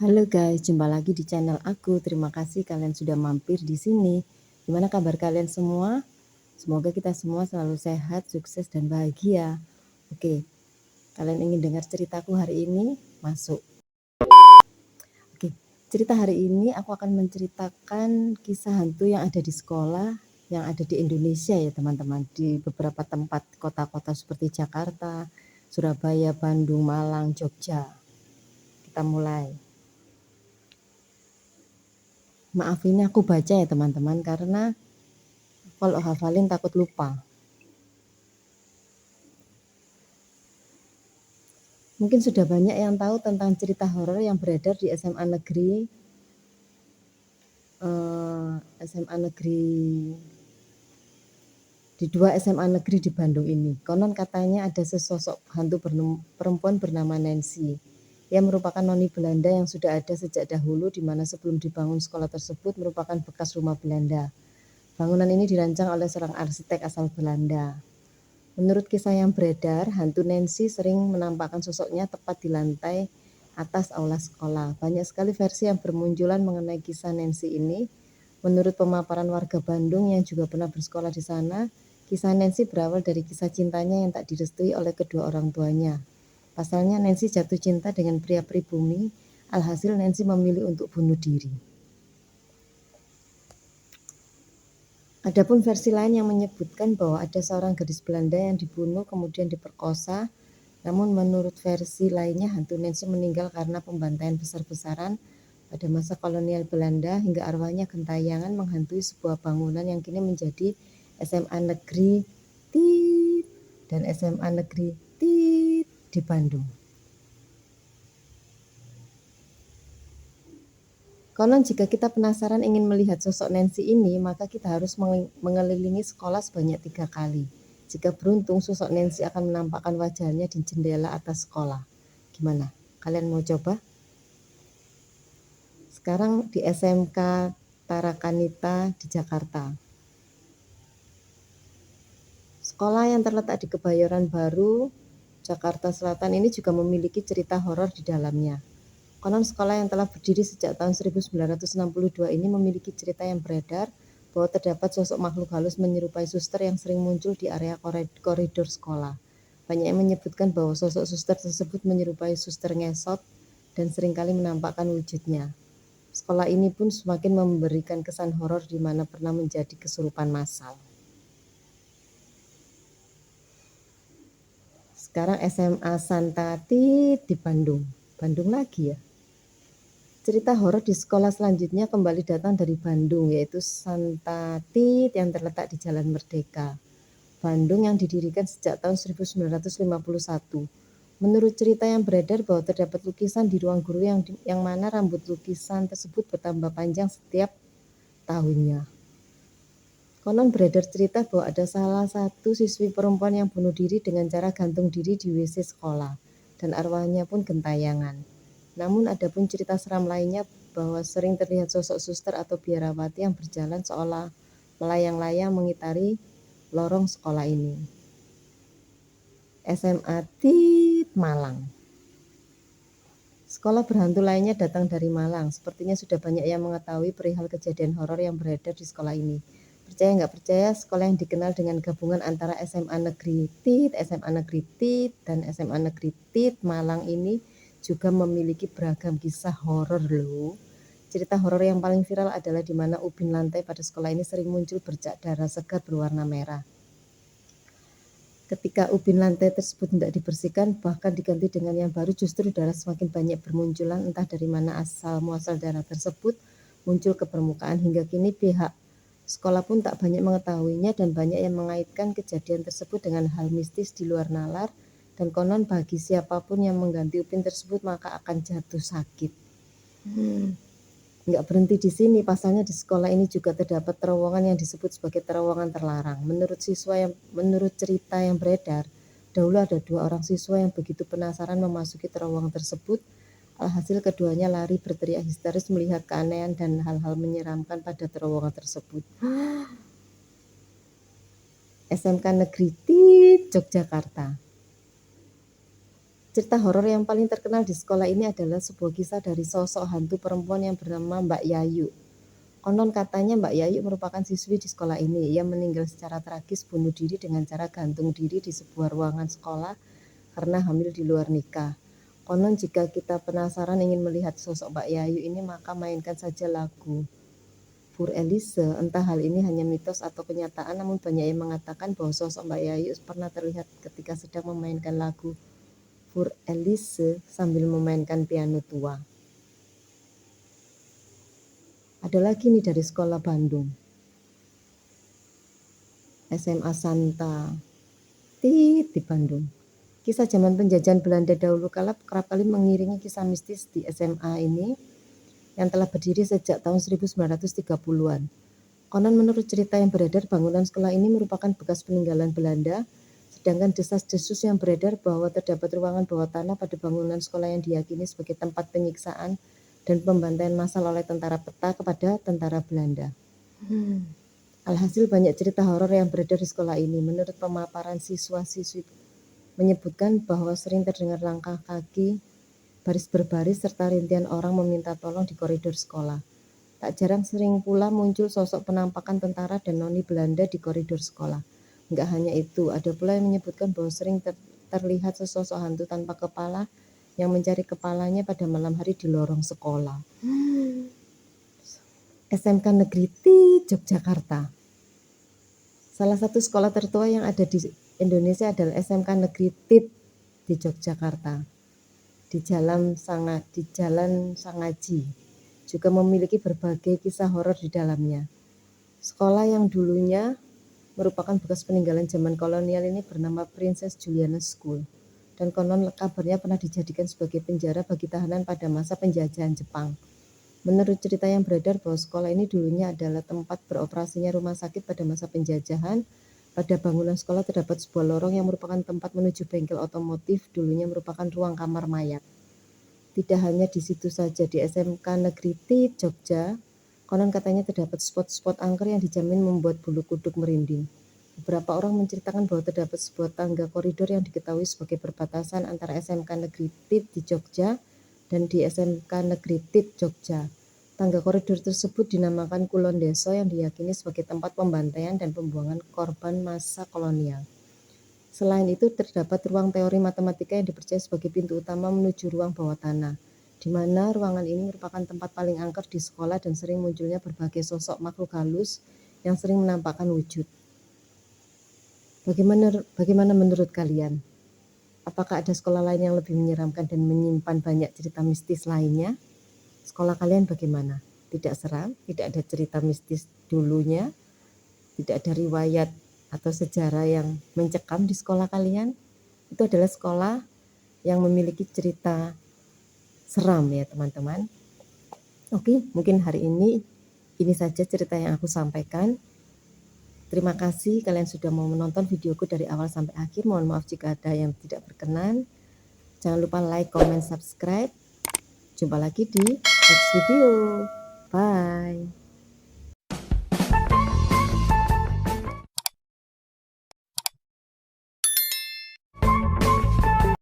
Halo guys, jumpa lagi di channel aku. Terima kasih kalian sudah mampir di sini. Gimana kabar kalian semua? Semoga kita semua selalu sehat, sukses, dan bahagia. Oke, kalian ingin dengar ceritaku hari ini? Masuk. Oke, cerita hari ini aku akan menceritakan kisah hantu yang ada di sekolah, yang ada di Indonesia ya teman-teman. Di beberapa tempat kota-kota seperti Jakarta, Surabaya, Bandung, Malang, Jogja. Kita mulai. Maaf ini aku baca ya teman-teman, karena kalau hafalin takut lupa. Mungkin sudah banyak yang tahu tentang cerita horor yang beredar di SMA Negeri di dua SMA negeri di Bandung ini. Konon katanya ada sesosok hantu perempuan bernama Nancy. Ia merupakan noni Belanda yang sudah ada sejak dahulu, di mana sebelum dibangun sekolah tersebut merupakan bekas rumah Belanda. Bangunan ini dirancang oleh seorang arsitek asal Belanda. Menurut kisah yang beredar, hantu Nancy sering menampakkan sosoknya tepat di lantai atas aula sekolah. Banyak sekali versi yang bermunculan mengenai kisah Nancy ini. Menurut pemaparan warga Bandung yang juga pernah bersekolah di sana, kisah Nancy berawal dari kisah cintanya yang tak direstui oleh kedua orang tuanya. Pasalnya Nancy jatuh cinta dengan pria pribumi, alhasil Nancy memilih untuk bunuh diri. Adapun versi lain yang menyebutkan bahwa ada seorang gadis Belanda yang dibunuh kemudian diperkosa. Namun menurut versi lainnya hantu Nancy meninggal karena pembantaian besar-besaran pada masa kolonial Belanda hingga arwahnya gentayangan menghantui sebuah bangunan yang kini menjadi SMA Negeri Tit dan SMA Negeri Tit di Bandung. Konon jika kita penasaran ingin melihat sosok Nancy ini, maka kita harus mengelilingi sekolah sebanyak 3 kali. Jika beruntung, sosok Nancy akan menampakkan wajahnya di jendela atas sekolah. Gimana? Kalian mau coba? Sekarang di SMK Tarakanita di Jakarta. Sekolah yang terletak di Kebayoran Baru, Jakarta Selatan ini juga memiliki cerita horor di dalamnya. Konon sekolah yang telah berdiri sejak tahun 1962 ini memiliki cerita yang beredar bahwa terdapat sosok makhluk halus menyerupai suster yang sering muncul di area koridor sekolah. Banyak yang menyebutkan bahwa sosok suster tersebut menyerupai suster ngesot dan seringkali menampakkan wujudnya. Sekolah ini pun semakin memberikan kesan horor di mana pernah menjadi kesurupan massal. Sekarang SMA Santa Tit di Bandung. Bandung lagi ya. Cerita horor di sekolah selanjutnya kembali datang dari Bandung, yaitu Santa Tit yang terletak di Jalan Merdeka, Bandung, yang didirikan sejak tahun 1951. Menurut cerita yang beredar bahwa terdapat lukisan di ruang guru yang mana rambut lukisan tersebut bertambah panjang setiap tahunnya. Konon beredar cerita bahwa ada salah satu siswi perempuan yang bunuh diri dengan cara gantung diri di WC sekolah, dan arwahnya pun gentayangan. Namun ada pun cerita seram lainnya bahwa sering terlihat sosok suster atau biarawati yang berjalan seolah melayang-layang mengitari lorong sekolah ini. SMA Tit Malang. Sekolah berhantu lainnya datang dari Malang. Sepertinya sudah banyak yang mengetahui perihal kejadian horor yang beredar di sekolah ini. Percaya nggak percaya, sekolah yang dikenal dengan gabungan antara SMA Negeri Tit, SMA Negeri Tit, dan SMA Negeri Tit Malang ini juga memiliki beragam kisah horor loh. Cerita horor yang paling viral adalah di mana ubin lantai pada sekolah ini sering muncul bercak darah segar berwarna merah. Ketika ubin lantai tersebut tidak dibersihkan, bahkan diganti dengan yang baru, justru darah semakin banyak bermunculan. Entah dari mana asal muasal darah tersebut muncul ke permukaan. Hingga kini pihak sekolah pun tak banyak mengetahuinya dan banyak yang mengaitkan kejadian tersebut dengan hal mistis di luar nalar. Dan konon bagi siapapun yang mengganti upin tersebut maka akan jatuh sakit. Nggak berhenti di sini, pasalnya di sekolah ini juga terdapat terowongan yang disebut sebagai terowongan terlarang. Menurut cerita yang beredar, dahulu ada 2 orang siswa yang begitu penasaran memasuki terowongan tersebut. Alhasil keduanya lari berteriak histeris melihat keanehan dan hal-hal menyeramkan pada terowongan tersebut. SMK Negeri Tit, Yogyakarta. Cerita horor yang paling terkenal di sekolah ini adalah sebuah kisah dari sosok hantu perempuan yang bernama Mbak Yayu. Konon katanya Mbak Yayu merupakan siswi di sekolah ini. Ia meninggal secara tragis bunuh diri dengan cara gantung diri di sebuah ruangan sekolah karena hamil di luar nikah. Konon jika kita penasaran ingin melihat sosok Mbak Yayu ini, maka mainkan saja lagu Pour Elise. Entah hal ini hanya mitos atau kenyataan, namun banyak yang mengatakan bahwa sosok Mbak Yayu pernah terlihat ketika sedang memainkan lagu Pour Elise sambil memainkan piano tua. Ada lagi nih dari sekolah Bandung, SMA Santa Tit di Bandung. Kisah zaman penjajahan Belanda dahulu kala kerap kali mengiringi kisah mistis di SMA ini yang telah berdiri sejak tahun 1930-an. Konon menurut cerita yang beredar, bangunan sekolah ini merupakan bekas peninggalan Belanda, sedangkan desas-desus yang beredar bahwa terdapat ruangan bawah tanah pada bangunan sekolah yang diyakini sebagai tempat penyiksaan dan pembantaian massal oleh tentara peta kepada tentara Belanda. Alhasil banyak cerita horor yang beredar di sekolah ini. Menurut pemaparan siswa-siswi menyebutkan bahwa sering terdengar langkah kaki baris berbaris serta rintihan orang meminta tolong di koridor sekolah. Tak jarang sering pula muncul sosok penampakan tentara dan noni Belanda di koridor sekolah. Enggak hanya itu, ada pula yang menyebutkan bahwa sering terlihat sesosok hantu tanpa kepala yang mencari kepalanya pada malam hari di lorong sekolah. SMK Negeri Tit, Yogyakarta. Salah satu sekolah tertua yang ada di Indonesia adalah SMK Negeri Tit di Yogyakarta, di Jalan Sangaji. Juga memiliki berbagai kisah horor di dalamnya. Sekolah yang dulunya merupakan bekas peninggalan zaman kolonial ini bernama Princess Juliana School, dan konon kabarnya pernah dijadikan sebagai penjara bagi tahanan pada masa penjajahan Jepang. Menurut cerita yang beredar bahwa sekolah ini dulunya adalah tempat beroperasinya rumah sakit pada masa penjajahan. Pada bangunan sekolah terdapat sebuah lorong yang merupakan tempat menuju bengkel otomotif, dulunya merupakan ruang kamar mayat. Tidak hanya di situ saja, di SMK Negeri Tit, Jogja, konon katanya terdapat spot-spot angker yang dijamin membuat bulu kuduk merinding. Beberapa orang menceritakan bahwa terdapat sebuah tangga koridor yang diketahui sebagai perbatasan antara SMK Negeri Tit di Jogja dan di SMK Negeri Tit, Jogja. Tangga koridor tersebut dinamakan Kulon Deso yang diyakini sebagai tempat pembantaian dan pembuangan korban masa kolonial. Selain itu, terdapat ruang teori matematika yang dipercaya sebagai pintu utama menuju ruang bawah tanah, di mana ruangan ini merupakan tempat paling angker di sekolah dan sering munculnya berbagai sosok makhluk halus yang sering menampakkan wujud. Bagaimana menurut kalian? Apakah ada sekolah lain yang lebih menyeramkan dan menyimpan banyak cerita mistis lainnya? Sekolah kalian bagaimana? Tidak seram? Tidak ada cerita mistis dulunya? Tidak ada riwayat atau sejarah yang mencekam di sekolah kalian? Itu adalah sekolah yang memiliki cerita seram ya teman-teman. Oke, mungkin hari ini saja cerita yang aku sampaikan. Terima kasih kalian sudah mau menonton videoku dari awal sampai akhir. Mohon maaf jika ada yang tidak berkenan. Jangan lupa like, comment, subscribe. Jumpa lagi di next video. Bye.